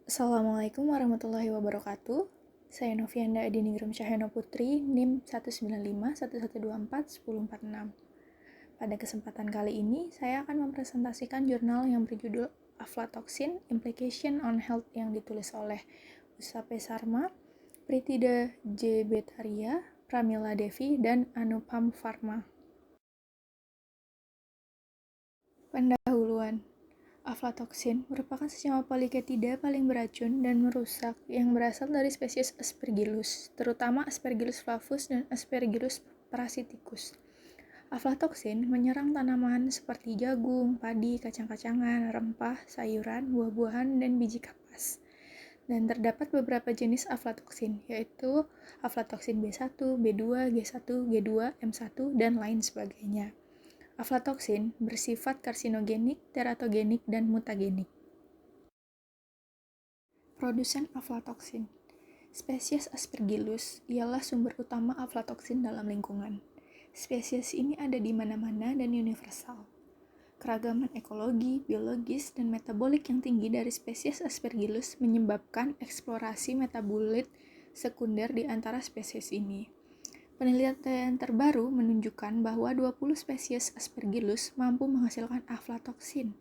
Assalamualaikum warahmatullahi wabarakatuh. Saya Novianda Adiningrum Cahyono Putri, NIM 19511241046. Pada kesempatan kali ini, saya akan mempresentasikan jurnal yang berjudul Aflatoxin Implication on Health yang ditulis oleh Usape Sarma, Pritida J. Betaria, Pramila Devi, dan Anupam Pharma. Pendahuluan. Aflatoksin merupakan senyawa poliketida paling beracun dan merusak yang berasal dari spesies Aspergillus, terutama Aspergillus flavus dan Aspergillus parasiticus. Aflatoksin menyerang tanaman seperti jagung, padi, kacang-kacangan, rempah, sayuran, buah-buahan, dan biji kapas. Dan terdapat beberapa jenis aflatoksin, yaitu aflatoksin B1, B2, G1, G2, M1, dan lain sebagainya. Aflatoksin bersifat karsinogenik, teratogenik, dan mutagenik. Produsen aflatoksin. Spesies Aspergillus ialah sumber utama aflatoksin dalam lingkungan. Spesies ini ada di mana-mana dan universal. Keragaman ekologi, biologis, dan metabolik yang tinggi dari spesies Aspergillus menyebabkan eksplorasi metabolit sekunder di antara spesies ini. Penelitian terbaru menunjukkan bahwa 20 spesies Aspergillus mampu menghasilkan aflatoksin.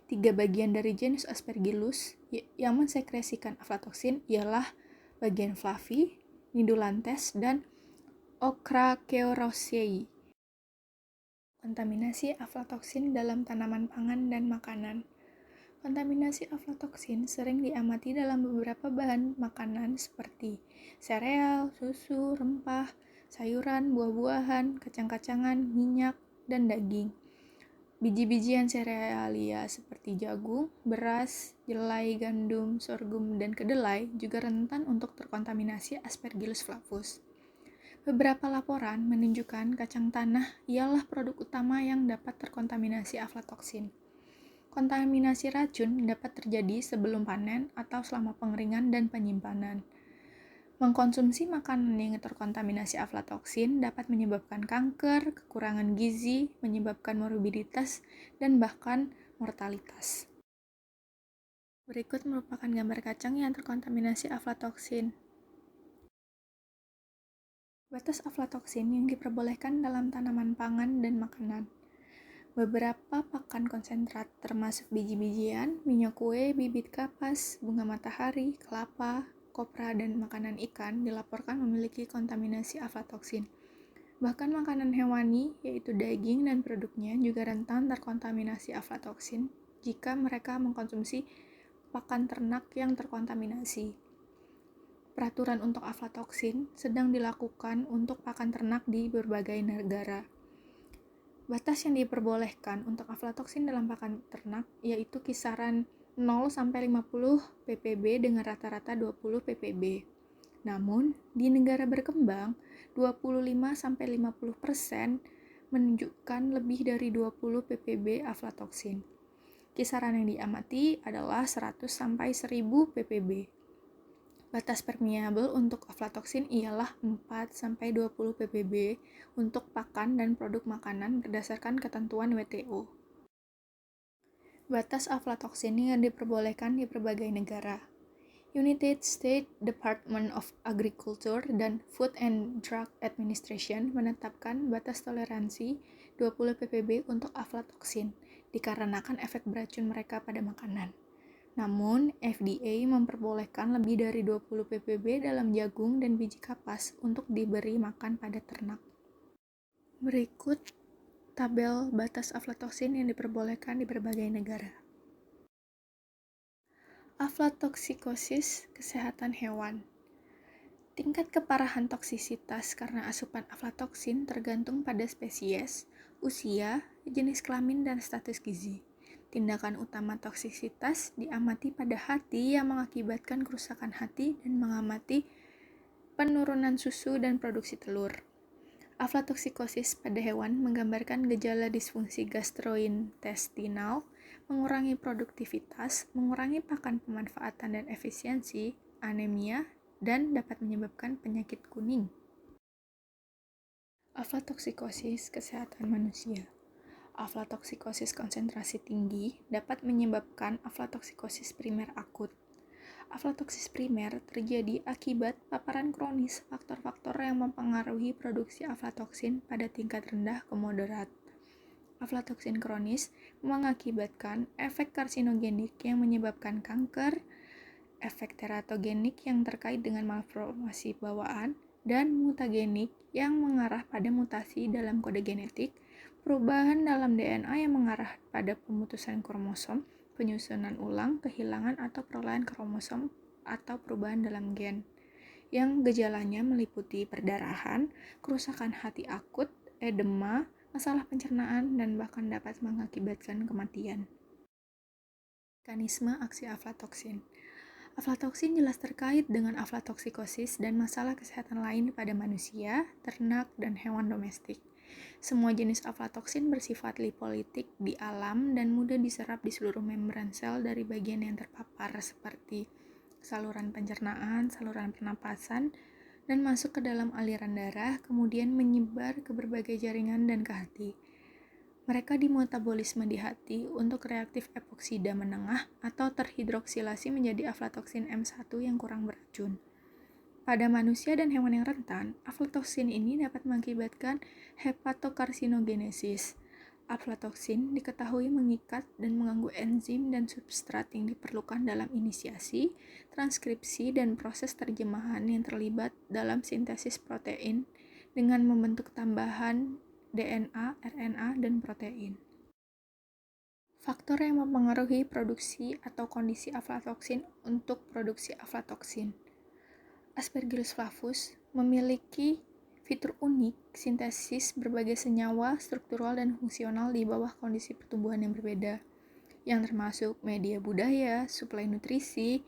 3 bagian dari genus Aspergillus yang mensekresikan aflatoksin ialah bagian Flavi, Nidulantes, dan Ochraceurosaceae. Kontaminasi aflatoksin dalam tanaman pangan dan makanan. Kontaminasi aflatoksin sering diamati dalam beberapa bahan makanan seperti sereal, susu, rempah, sayuran, buah-buahan, kacang-kacangan, minyak, dan daging. Biji-bijian serealia seperti jagung, beras, jelai, gandum, sorghum, dan kedelai juga rentan untuk terkontaminasi Aspergillus flavus. Beberapa laporan menunjukkan kacang tanah ialah produk utama yang dapat terkontaminasi aflatoksin. Kontaminasi racun dapat terjadi sebelum panen atau selama pengeringan dan penyimpanan. Mengkonsumsi makanan yang terkontaminasi aflatoksin dapat menyebabkan kanker, kekurangan gizi, menyebabkan morbiditas, dan bahkan mortalitas. Berikut merupakan gambar kacang yang terkontaminasi aflatoksin. Batas aflatoksin yang diperbolehkan dalam tanaman pangan dan makanan. Beberapa pakan konsentrat termasuk biji-bijian, minyak kue, bibit kapas, bunga matahari, kelapa, kopra, dan makanan ikan dilaporkan memiliki kontaminasi aflatoksin. Bahkan makanan hewani, yaitu daging dan produknya, juga rentan terkontaminasi aflatoksin jika mereka mengkonsumsi pakan ternak yang terkontaminasi. Peraturan untuk aflatoksin sedang dilakukan untuk pakan ternak di berbagai negara. Batas yang diperbolehkan untuk aflatoksin dalam pakan ternak yaitu kisaran 0-50 ppb dengan rata-rata 20 ppb. Namun, di negara berkembang, 25-50% menunjukkan lebih dari 20 ppb aflatoksin. Kisaran yang diamati adalah 100-1000 ppb. Batas permeabel untuk aflatoksin ialah 4-20 ppb untuk pakan dan produk makanan berdasarkan ketentuan WTO. Batas aflatoksin yang diperbolehkan di berbagai negara. United States Department of Agriculture dan Food and Drug Administration menetapkan batas toleransi 20 ppb untuk aflatoksin dikarenakan efek beracun mereka pada makanan. Namun, FDA memperbolehkan lebih dari 20 ppb dalam jagung dan biji kapas untuk diberi makan pada ternak. Berikut tabel batas aflatoksin yang diperbolehkan di berbagai negara. Aflatoksikosis kesehatan hewan. Tingkat keparahan toksisitas karena asupan aflatoksin tergantung pada spesies, usia, jenis kelamin, dan status gizi. Tindakan utama toksisitas diamati pada hati yang mengakibatkan kerusakan hati dan mengamati penurunan susu dan produksi telur. Aflatoksikosis pada hewan menggambarkan gejala disfungsi gastrointestinal, mengurangi produktivitas, mengurangi pakan pemanfaatan dan efisiensi, anemia, dan dapat menyebabkan penyakit kuning. Aflatoksikosis kesehatan manusia. Aflatoksikosis konsentrasi tinggi dapat menyebabkan aflatoksikosis primer akut. Aflatoksis primer terjadi akibat paparan kronis faktor-faktor yang mempengaruhi produksi aflatoksin pada tingkat rendah ke moderat. Aflatoksin kronis mengakibatkan efek karsinogenik yang menyebabkan kanker, efek teratogenik yang terkait dengan malformasi bawaan, dan mutagenik yang mengarah pada mutasi dalam kode genetik, perubahan dalam DNA yang mengarah pada pemutusan kromosom, penyusunan ulang, kehilangan atau perolehan kromosom, atau perubahan dalam gen, yang gejalanya meliputi perdarahan, kerusakan hati akut, edema, masalah pencernaan, dan bahkan dapat mengakibatkan kematian. Mekanisme aksi aflatoksin. Aflatoksin jelas terkait dengan aflatoksikosis dan masalah kesehatan lain pada manusia, ternak, dan hewan domestik. Semua jenis aflatoksin bersifat lipolitik di alam dan mudah diserap di seluruh membran sel dari bagian yang terpapar seperti saluran pencernaan, saluran pernapasan, dan masuk ke dalam aliran darah, kemudian menyebar ke berbagai jaringan dan ke hati. Mereka dimetabolisme di hati untuk reaktif epoksida menengah atau terhidroksilasi menjadi aflatoksin M1 yang kurang beracun. Pada manusia dan hewan yang rentan, aflatoksin ini dapat mengakibatkan hepatokarsinogenesis. Aflatoksin diketahui mengikat dan mengganggu enzim dan substrat yang diperlukan dalam inisiasi, transkripsi, dan proses terjemahan yang terlibat dalam sintesis protein dengan membentuk tambahan DNA, RNA, dan protein. Faktor yang mempengaruhi produksi atau kondisi aflatoksin untuk produksi aflatoksin. Aspergillus flavus memiliki fitur unik sintesis berbagai senyawa struktural dan fungsional di bawah kondisi pertumbuhan yang berbeda, yang termasuk media budaya, suplai nutrisi,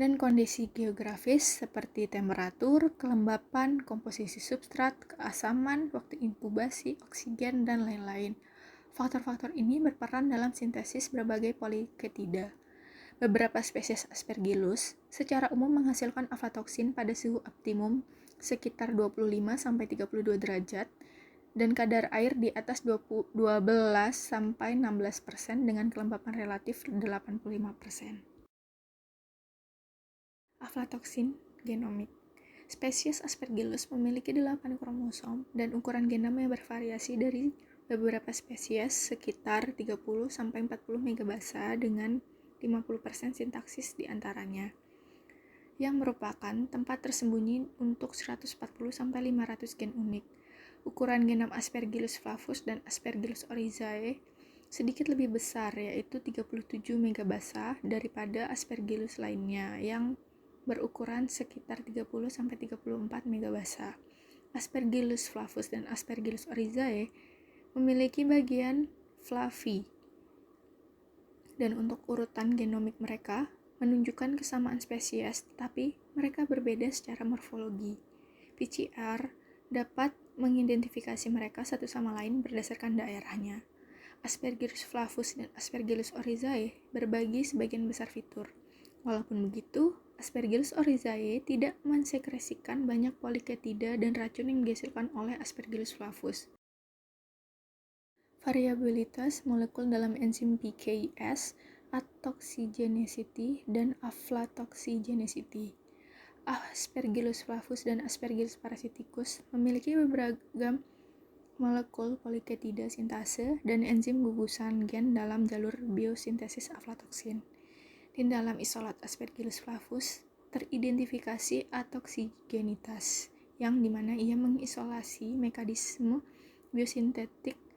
dan kondisi geografis seperti temperatur, kelembapan, komposisi substrat, keasaman, waktu inkubasi, oksigen, dan lain-lain. Faktor-faktor ini berperan dalam sintesis berbagai poliketida. Beberapa spesies Aspergillus secara umum menghasilkan aflatoksin pada suhu optimum sekitar 25-32 derajat dan kadar air di atas 12-16% dengan kelembapan relatif 85%. Aflatoksin genomik. Spesies Aspergillus memiliki 8 kromosom dan ukuran genom yang bervariasi dari beberapa spesies sekitar 30-40 megabasa dengan 50% sintaksis di antaranya, yang merupakan tempat tersembunyi untuk 140-500 gen unik. Ukuran genom Aspergillus flavus dan Aspergillus oryzae sedikit lebih besar, yaitu 37 megabasa daripada Aspergillus lainnya yang berukuran sekitar 30-34 megabasa. Aspergillus flavus dan Aspergillus oryzae memiliki bagian flavi, dan untuk urutan genomik mereka menunjukkan kesamaan spesies, tetapi mereka berbeda secara morfologi. PCR dapat mengidentifikasi mereka satu sama lain berdasarkan daerahnya. Aspergillus flavus dan Aspergillus oryzae berbagi sebagian besar fitur. Walaupun begitu, Aspergillus oryzae tidak mensekresikan banyak poliketida dan racun yang dihasilkan oleh Aspergillus flavus. Variabilitas molekul dalam enzim PKS, atoxigenicity, dan aflatoxigenicity. Aspergillus flavus dan Aspergillus parasiticus memiliki beragam molekul poliketida sintase dan enzim gugusan gen dalam jalur biosintesis aflatoksin. Di dalam isolat Aspergillus flavus teridentifikasi atoksigenitas, yang dimana ia mengisolasi mekanisme biosintetik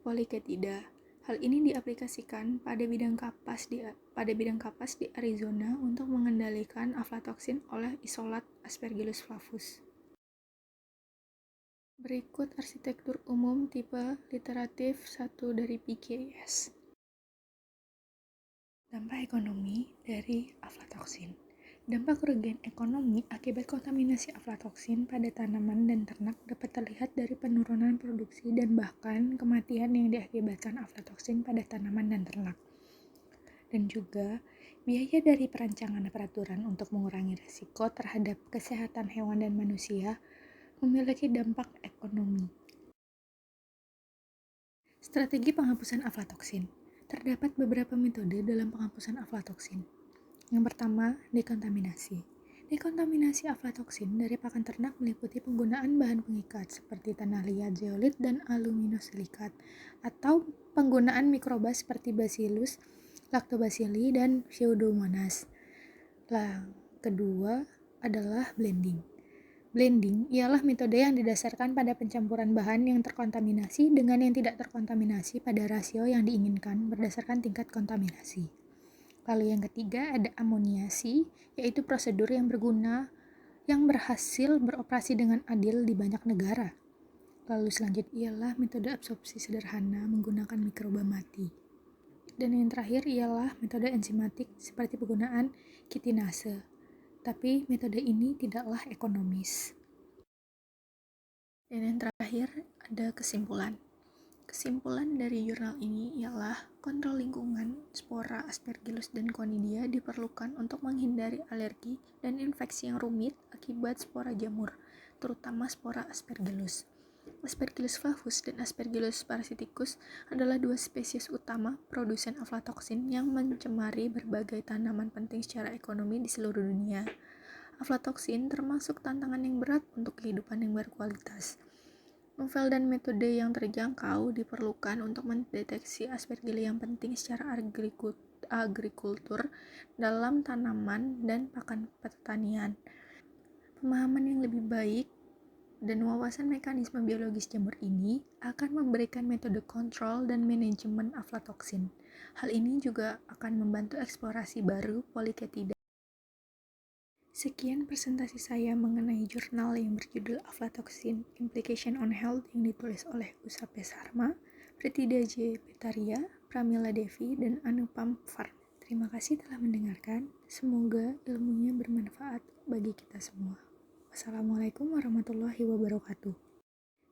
poliketida. Hal ini diaplikasikan pada bidang kapas di Arizona untuk mengendalikan aflatoksin oleh isolat Aspergillus flavus. Berikut arsitektur umum tipe literatif 1 dari PKS. Dampak ekonomi dari aflatoksin. Dampak kerugian ekonomi akibat kontaminasi aflatoksin pada tanaman dan ternak dapat terlihat dari penurunan produksi dan bahkan kematian yang diakibatkan aflatoksin pada tanaman dan ternak. Dan juga, biaya dari perancangan peraturan untuk mengurangi risiko terhadap kesehatan hewan dan manusia memiliki dampak ekonomi. Strategi penghapusan aflatoksin. Terdapat beberapa metode dalam penghapusan aflatoksin. Yang pertama, dekontaminasi. Dekontaminasi aflatoksin dari pakan ternak meliputi penggunaan bahan pengikat seperti tanah liat, zeolit, dan aluminosilikat, atau penggunaan mikroba seperti Bacillus, Lactobacilli, dan Pseudomonas. Kedua adalah blending. Blending ialah metode yang didasarkan pada pencampuran bahan yang terkontaminasi dengan yang tidak terkontaminasi pada rasio yang diinginkan berdasarkan tingkat kontaminasi. Lalu yang ketiga ada amoniasi, yaitu prosedur yang berguna yang berhasil beroperasi dengan adil di banyak negara. Lalu selanjutnya ialah metode absorpsi sederhana menggunakan mikroba mati. Dan yang terakhir ialah metode enzimatik seperti penggunaan kitinase. Tapi metode ini tidaklah ekonomis. Dan yang terakhir ada kesimpulan. Kesimpulan dari jurnal ini ialah kontrol lingkungan, spora, Aspergillus, dan Conidia diperlukan untuk menghindari alergi dan infeksi yang rumit akibat spora jamur, terutama spora Aspergillus. Aspergillus flavus dan Aspergillus parasiticus adalah dua spesies utama produsen aflatoksin yang mencemari berbagai tanaman penting secara ekonomi di seluruh dunia. Aflatoksin termasuk tantangan yang berat untuk kehidupan yang berkualitas. Novel dan metode yang terjangkau diperlukan untuk mendeteksi Aspergillus yang penting secara agrikultur dalam tanaman dan pakan pertanian. Pemahaman yang lebih baik dan wawasan mekanisme biologis jamur ini akan memberikan metode kontrol dan manajemen aflatoksin. Hal ini juga akan membantu eksplorasi baru poliketida. Sekian presentasi saya mengenai jurnal yang berjudul Aflatoxin Implication on Health yang ditulis oleh Usape Sarma, Pritida J. Betaria, Pramila Devi, dan Anupam Farm. Terima kasih telah mendengarkan. Semoga ilmunya bermanfaat bagi kita semua. Wassalamualaikum warahmatullahi wabarakatuh.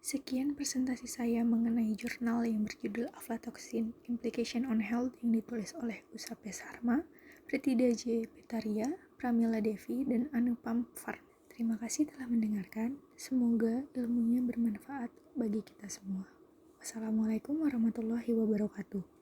Sekian presentasi saya mengenai jurnal yang berjudul Aflatoxin Implication on Health yang ditulis oleh Usape Sarma, Pritida J. Betaria, Pramila Devi, dan Anupam Farm. Terima kasih telah mendengarkan. Semoga ilmunya bermanfaat bagi kita semua. Wassalamualaikum warahmatullahi wabarakatuh.